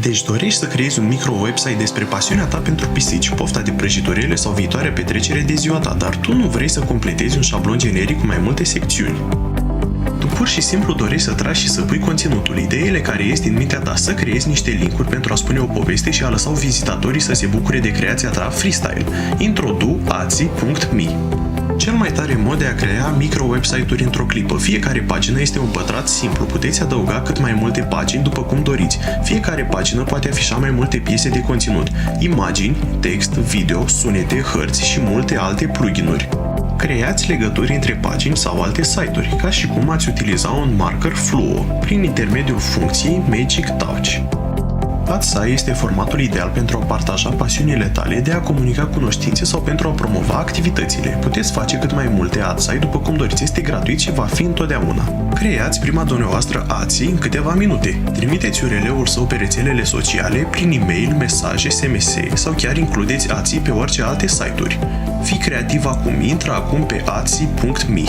Deci dorești să creezi un micro-website despre pasiunea ta pentru pisici, pofta de prăjiturele sau viitoarea petrecere de ziua ta, dar tu nu vrei să completezi un șablon generic cu mai multe secțiuni. Tu pur și simplu dorești să tragi și să pui conținutul, ideile care ies din mintea ta, să creezi niște linkuri pentru a spune o poveste și a lăsa vizitatorii să se bucure de creația ta freestyle. Introdu azi.me. Cel mai tare mod de a crea micro-website-uri într-o clipă. Fiecare pagină este un pătrat simplu. Puteți adăuga cât mai multe pagini după cum doriți. Fiecare pagină poate afișa mai multe piese de conținut, imagini, text, video, sunete, hărți și multe alte pluginuri. Creați legături între pagini sau alte site-uri, ca și cum ați utiliza un marker fluo, prin intermediul funcției Magic Touch. AdSci este formatul ideal pentru a partaja pasiunile tale, de a comunica cunoștințe sau pentru a promova activitățile. Puteți face cât mai multe AdSci după cum doriți, este gratuit și va fi întotdeauna. Creați prima dumneavoastră AdSci în câteva minute. Trimiteți URL-ul său pe rețelele sociale, prin e-mail, mesaje, SMS sau chiar includeți AdSci pe orice alte site-uri. Fii creativ acum, intră acum pe azi.me.